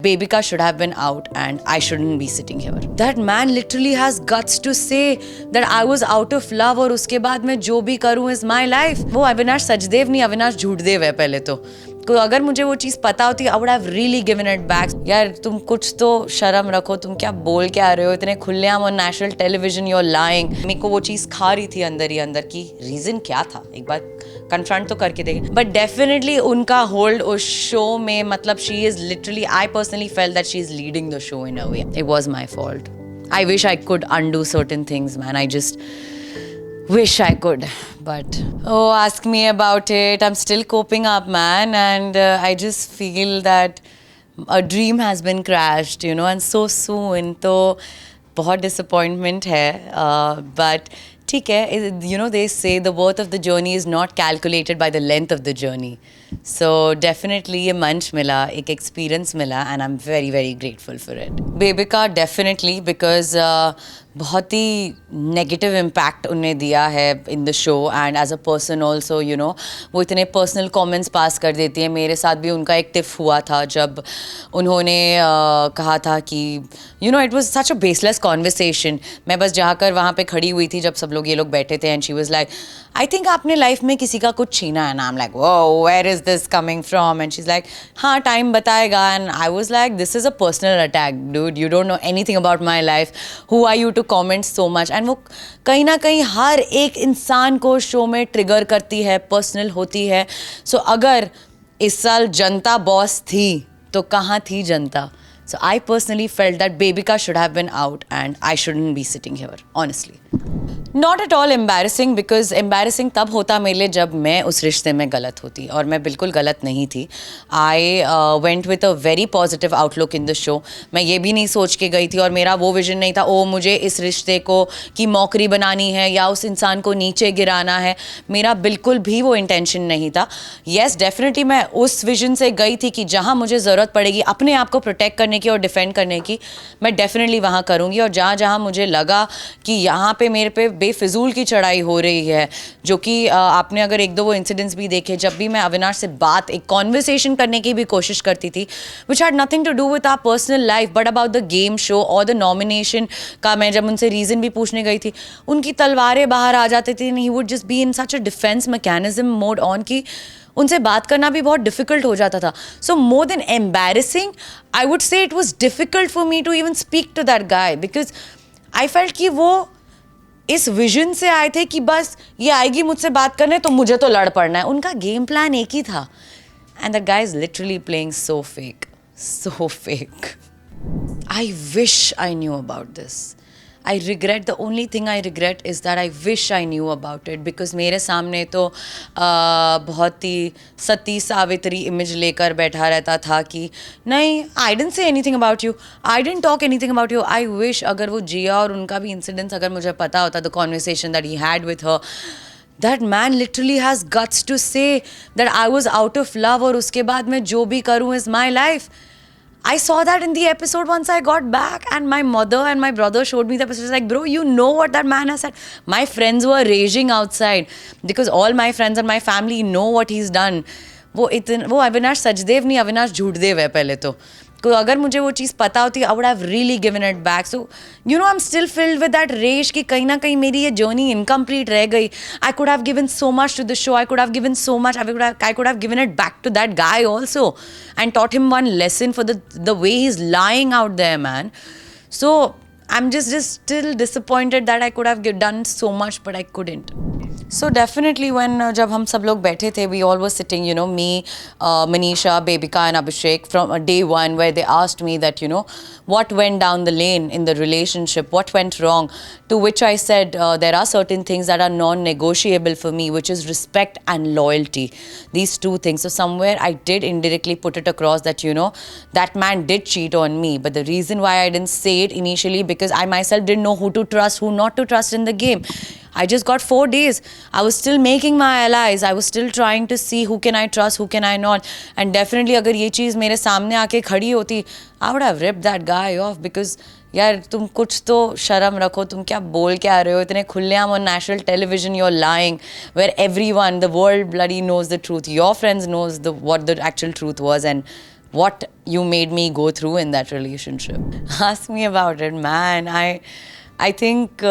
Bebika should have been out and I shouldn't be sitting here. That man literally has guts to say that I was out of love और उसके बाद मैं जो भी करूँ is my life. वो अविनाश सचदेव नहीं, अविनाश झूठदेव है पहले तो अगर मुझे वो चीज़ पता होती I would have really given it back. यार तुम कुछ तो शर्म रखो, तुम क्या बोल के आ रहे हो इतने खुलेआम और नेशनल टेलीविजन you're lying. मेरे को वो चीज़ खा रही थी अंदर ही अंदर की रीज़न क्या था एक बार कन्फ्रंट तो करके देखें. बट डेफिनेटली उनका होल्ड उस शो में मतलब she is literally I personally felt that she is leading the show in a way. It was my fault. I wish I could undo certain things, man. I just wish I could. But, oh, ask me about it. I'm still coping up, man. And I just feel that a dream has been crashed, you know, and so soon. तो बहुत disappointment है. But ठीक है, you know, they say the worth of the journey is not calculated by the length of the journey. So definitely ये मंच मिला, एक experience मिला and I'm very, very grateful for it. Bebika definitely because बहुत ही negative impact उन्हें दिया है in the show and as a person also you know वो इतने पर्सनल कमेंट्स पास कर देती है. मेरे साथ भी उनका एक टिफ हुआ था जब उन्होंने कहा था कि you know it was such a baseless conversation. मैं बस जाकर वहाँ पे खड़ी हुई थी जब सब लोग ये लोग बैठे थे and she was like I think आपने लाइफ में किसी का कुछ छीना है ना. आई एम लाइक वो where is this coming from and she is like हाँ टाइम बताएगा and I was like this is a personal attack dude. You don't know anything about my life. Who are you to comment so much. And वो कहीं ना कहीं हर एक इंसान को show में ट्रिगर करती है, पर्सनल होती है. सो अगर इस साल जनता बॉस थी तो कहाँ थी जनता. So I personally felt that Bebika should have been out and I shouldn't be sitting here, honestly. Not at all embarrassing because embarrassing तब होता मेरे लिए जब मैं उस रिश्ते में गलत होती और मैं बिल्कुल गलत नहीं थी. I went with a very positive outlook in the show. मैं ये भी नहीं सोच के गई थी और मेरा वो विजन नहीं था ओ मुझे इस रिश्ते को की मौकरी बनानी है या उस इंसान को नीचे गिराना है. मेरा बिल्कुल भी वो इंटेंशन नहीं था. Yes, definitely मैं उस विजन से गई थी कि जहाँ मुझे ज़रूरत पड़ेगी अपने आप को प्रोटेक्ट करने की और डिफेंड करने की मैं डेफिनेटली वहाँ करूँगी. और जहाँ जहाँ मुझे लगा कि यहाँ पे मेरे पे बेफिजूल की चढ़ाई हो रही है जो कि आपने अगर एक दो वो इंसिडेंट्स भी देखे जब भी मैं अविनाश से बात एक कॉन्वर्सेशन करने की भी कोशिश करती थी which had nothing to do with our personal life but about the game show और द नॉमिनेशन का मैं जब उनसे रीज़न भी पूछने गई थी उनकी तलवारें बाहर आ जाती थी. He would just be in such a defence mechanism mode on की उनसे बात करना भी बहुत डिफ़िकल्ट हो जाता था. So more than embarrassing I would say it was difficult for me to even speak to that guy because I felt कि वो इस विजन से आए थे कि बस ये आएगी मुझसे बात करने तो मुझे तो लड़ पड़ना है. उनका गेम प्लान एक ही था and that guy is literally playing so fake, so fake. I wish I knew about this. I regret, the only thing I regret is that I wish I knew about it because मेरे सामने तो बहुत ही सती Savitri image लेकर बैठा रहता था कि नहीं I didn't say anything about you, I didn't talk anything about you. I wish अगर वो जिया और उनका भी इंसिडेंस अगर मुझे पता होता the conversation that he had with her. That man literally has guts to say that I was out of love और उसके बाद मैं जो भी करूँ is my life. I saw that in the episode once I got back and my mother and my brother showed me the episode. It's like, bro, you know what that man has said. My friends were raging outside because all my friends and my family know what he's done. वो अविनाश सचदेव नहीं, अविनाश झूठदेव है पहले तो अगर मुझे वो चीज़ पता होती I would have really given it back. So you know I'm still filled with that rage कि कहीं ना कहीं मेरी ये journey incomplete रह गई. I could have given so much to the show. I could have given so much. I could have given it back to that guy also and taught him one lesson for the way he's lying out there, man. So I'm just still disappointed that I could have done so much but I couldn't. So definitely when जब हम सब लोग बैठे थे we all were sitting, you know, me, Manisha, Bebika and Abhishek from day one where they asked me that, you know, what went down the lane in the relationship, what went wrong, to which I said there are certain things that are non-negotiable for me which is respect and loyalty. These two things. So somewhere I did indirectly put it across that, you know, that man did cheat on me but the reason why I didn't say it initially because I myself didn't know who to trust, who not to trust in the game. I just got 4 days. I was still making my allies. I was still trying to see who can I trust, who can I not. And definitely अगर ये चीज़ मेरे सामने आके खड़ी होती I would have ripped that guy off because यार तुम कुछ तो शर्म रखो, तुम क्या बोल के आ रहे हो इतने खुलेआम on national television you're lying where everyone, the world bloody knows the truth. Your friends knows what the actual truth was and what you made me go through in that relationship. Ask me about it, man. I think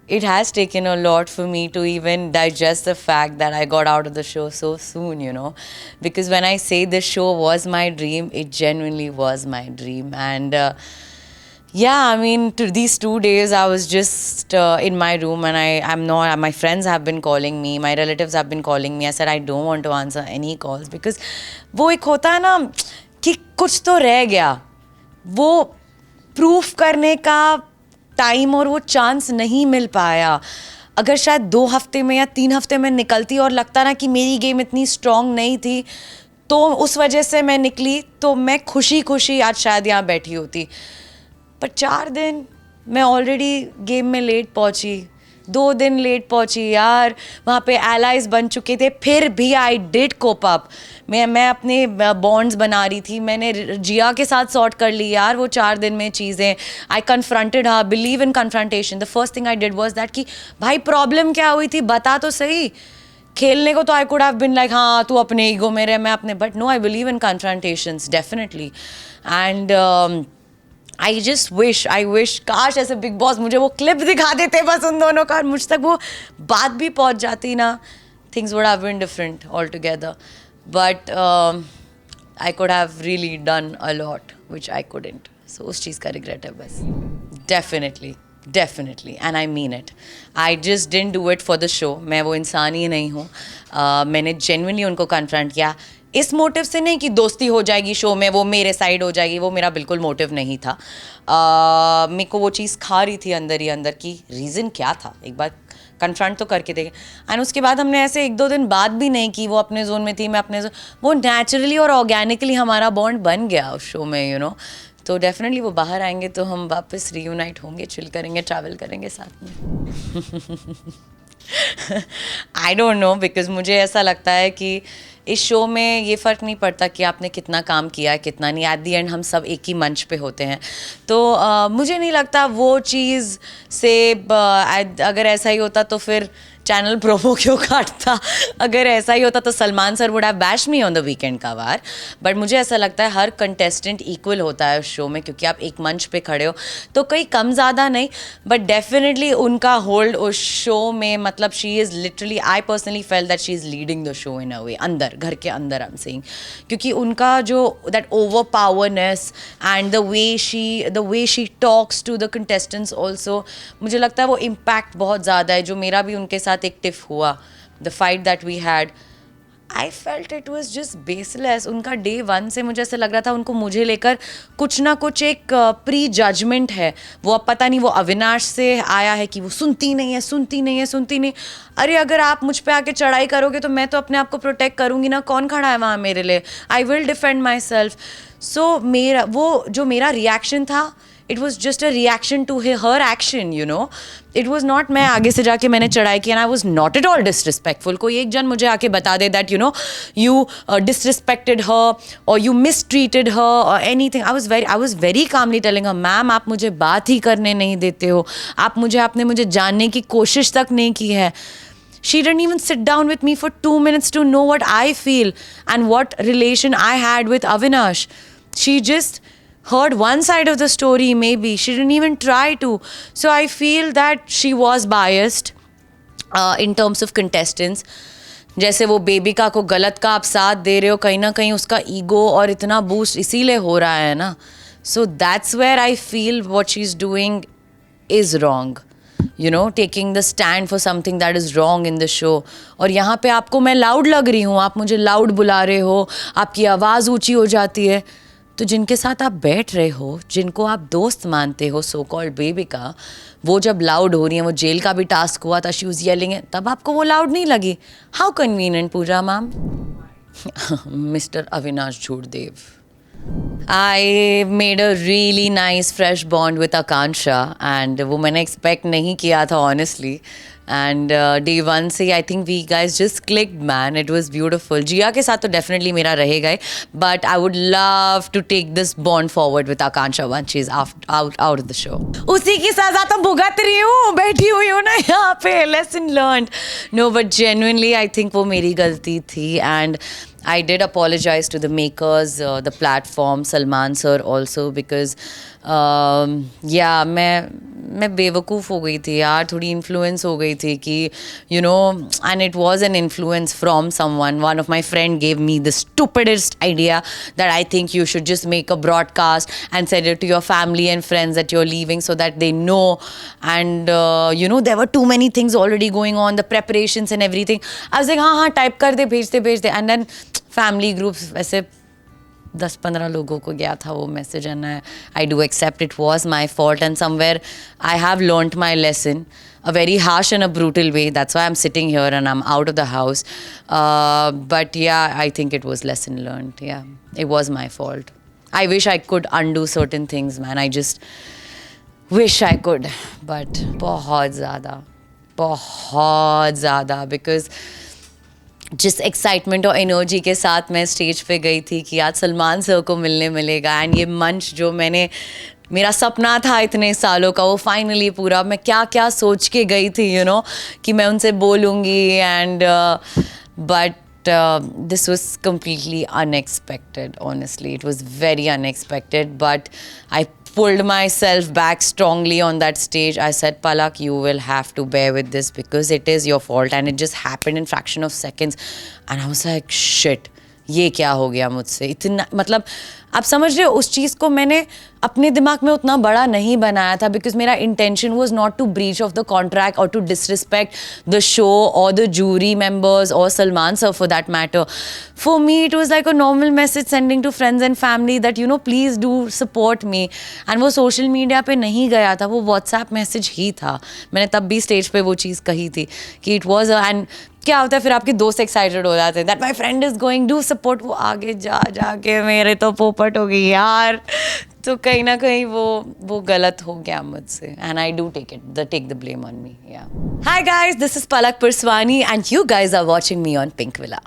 it has taken a lot for me to even digest the fact that I got out of the show so soon, you know. Because when I say this show was my dream, it genuinely was my dream. And yeah, I mean, to these 2 days, I was just in my room, and I'm not. My friends have been calling me, my relatives have been calling me. I said I don't want to answer any calls because वो एक होता है ना कि कुछ तो रह गया, वो प्रूफ करने का टाइम और वो चांस नहीं मिल पाया. अगर शायद 2 हफ्ते में या 3 हफ्ते में निकलती और लगता ना कि मेरी गेम इतनी स्ट्रांग नहीं थी, तो उस वजह से मैं निकली, तो मैं खुशी खुशी आज शायद यहाँ बैठी होती. पर 4 दिन मैं ऑलरेडी गेम में लेट पहुंची, 2 दिन लेट पहुंची यार. वहाँ पे एलाइज बन चुके थे, फिर भी आई डिड कोप अप. मैं अपने बॉन्ड्स बना रही थी. मैंने जिया के साथ सॉर्ट कर ली यार वो 4 दिन में चीज़ें. I confronted her, believe in confrontation. The first thing I did was that कि भाई प्रॉब्लम क्या हुई थी, बता तो सही. खेलने को तो I could have been like हाँ तू अपने ईगो में रहे, मैं अपने, but no, I believe in confrontations definitely. And I just wish काश ऐसे बिग बॉस मुझे वो क्लिप दिखा देते बस उन दोनों का, मुझ तक वो बात भी पहुंच जाती ना, things would have been different all together. But I could have really done a lot which I couldn't. So उस चीज़ का रिग्रेट है बस. Definitely and I mean it. I just didn't do it for the show. मैं वो इंसान ही नहीं हूँ. मैंने जेन्युइनली उनको कन्फ्रंट किया, इस मोटिव से नहीं कि दोस्ती हो जाएगी शो में, वो मेरे साइड हो जाएगी, वो मेरा बिल्कुल मोटिव नहीं था. मेरे को वो चीज़ खा रही थी अंदर ही अंदर की रीज़न क्या था, एक बार कन्फ्रंट तो करके देखे. एंड उसके बाद हमने ऐसे 1-2 दिन बात भी नहीं की. वो अपने जोन में थी, मैं अपने जोन. वो नेचुरली और ऑर्गेनिकली हमारा बॉन्ड बन गया उस शो में, यू नो. तो डेफिनेटली वो बाहर आएंगे तो हम वापस रीयूनाइट होंगे, चिल करेंगे, ट्रैवल करेंगे साथ में. आई डोंट नो, बिकॉज मुझे ऐसा लगता है कि इस शो में ये फ़र्क नहीं पड़ता कि आपने कितना काम किया है कितना नहीं. एट दी एंड हम सब एक ही मंच पे होते हैं. तो मुझे नहीं लगता वो चीज़ से अगर ऐसा ही होता तो फिर चैनल प्रोमो क्यों काटता. अगर ऐसा ही होता तो Salman sir would have bash me on the weekend का वार. बट मुझे ऐसा लगता है हर कंटेस्टेंट इक्वल होता है उस शो में, क्योंकि आप एक मंच पे खड़े हो. तो कहीं कम ज़्यादा नहीं, बट डेफिनेटली उनका होल्ड उस शो में, मतलब she is literally, I personally felt that she is leading the show in a way, अंदर घर के अंदर आई एम सेइंग. क्योंकि उनका जो that over powerness and the way she talks to the contestants also, मुझे लगता है वो इम्पैक्ट बहुत ज़्यादा है. जो मेरा भी उनके साथ एक टिफ हुआ, the fight that we had, I felt it was just baseless. उनका डे 1 से मुझे ऐसा लग रहा था उनको मुझे लेकर कुछ ना कुछ एक प्री जजमेंट है. वो अब पता नहीं वो अविनाश से आया है कि वो सुनती नहीं. अरे अगर आप मुझ पे आके चढ़ाई करोगे तो मैं तो अपने आप को प्रोटेक्ट करूँगी ना. कौन खड़ा है वहाँ मेरे लिए? I will defend myself. So मेरा रिएक्शन था, it was just a reaction to her action, you know. It was not मैं आगे से जाके मैंने चढ़ाई की. And I was not at all disrespectful. कोई एक जन मुझे आके बता दे that you know you disrespected her और यू मिसट्रीटेड हर और anything, I was very calmly telling her, ma'am आप मुझे बात ही करने नहीं देते हो, आपने मुझे जानने की कोशिश तक नहीं की है. She didn't even sit down with me for 2 minutes to know what I feel and what relation I had with Avinash. She just heard one side of the story maybe. She didn't even try to. So I feel that she was biased in terms of contestants. जैसे वो बेबिका को गलत का आप साथ दे रहे हो, कहीं ना कहीं उसका ईगो और इतना बूस्ट इसीलिए हो रहा है ना. So that's where I feel what she's doing is wrong. You know, taking the stand for something that is wrong in the show. और यहाँ पे आपको मैं लाउड लग रही हूँ, आप मुझे लाउड बुला रहे हो, आपकी आवाज़ ऊंची हो जाती है. तो जिनके साथ आप बैठ रहे हो, जिनको आप दोस्त मानते हो, सो कॉल्ड बेबिका, वो जब लाउड हो रही हैं, वो जेल का भी टास्क हुआ था, शी वाज येलिंग, तब आपको वो लाउड नहीं लगी. How convenient Pooja ma'am. Mister Avinash Jhoothdev. I made a really nice fresh bond with Akansha and वो मैंने expect नहीं किया था honestly. And day 1 से I think we guys just clicked, man. It was beautiful. जिया के साथ तो definitely मेरा रहेगा ही, but I would love to take this bond forward with Akansha once she's out of the show. उसी की सजा तो भुगत रही हूँ, बैठी हुई हूँ ना यहाँ पे. Lesson learned. No, but genuinely I think वो मेरी गलती थी. And I did apologize to the makers, the platform, Salman sir also, because yeah, मैं बेवकूफ़ हो गई थी यार, थोड़ी इन्फ्लुएंस हो गई थी कि you know, and it was an influence from someone. One of my friend gave me the stupidest idea that I think you should just make a broadcast and send it to your family and friends that you're leaving so that they know. And you know, there were too many things already going on, the preparations and everything. I was like, हाँ type कर दे, भेज दे. And then family groups वैसे 10-15 लोगों को गया था वो message, and I do accept it was my fault, and somewhere I have learned my lesson a very harsh and a brutal way. That's why I'm sitting here and I'm out of the house. But yeah, I think it was lesson learned. Yeah, it was my fault. I wish I could undo certain things, man. I just wish I could. But बहुत ज़्यादा, because जिस excitement और energy के साथ मैं stage पे गई थी कि आज सलमान सर को मिलने मिलेगा, एंड ये मंच जो मेरा सपना था इतने सालों का, वो फाइनली पूरा, मैं क्या क्या सोच के गई थी यू नो कि मैं उनसे बोलूँगी, and but this was completely unexpected. Honestly, it was very unexpected, but I pulled myself back strongly on that stage. I said, Palak, you will have to bear with this because it is your fault, and it just happened in fraction of seconds. And I was like, shit, ये क्या हो गया मुझसे, इतना, मतलब आप समझ रहे हो, उस चीज़ को मैंने अपने दिमाग में उतना बड़ा नहीं बनाया था, because my intention was not to breach of the contract और टू डिसरिस्पेक्ट द शो और द जूरी मेम्बर्स और Salman sir for that matter. For me it was like a normal message sending to friends and family that you know please do support me. And वो social media पे नहीं गया था, वो WhatsApp message ही था. मैंने तब भी स्टेज पे वो चीज़ कही थी कि इट वॉज एंड क्या होता है फिर आपके दोस्त एक्साइटेड हो जाते हैं that my friend is going do support, वो आगे जाके मेरे तो पोपट हो गई यार. तो कहीं ना कहीं वो गलत हो गया मुझसे, and I do take the blame on me. Yeah hi guys, this is Palak Purswani and you guys are watching me on Pinkvilla.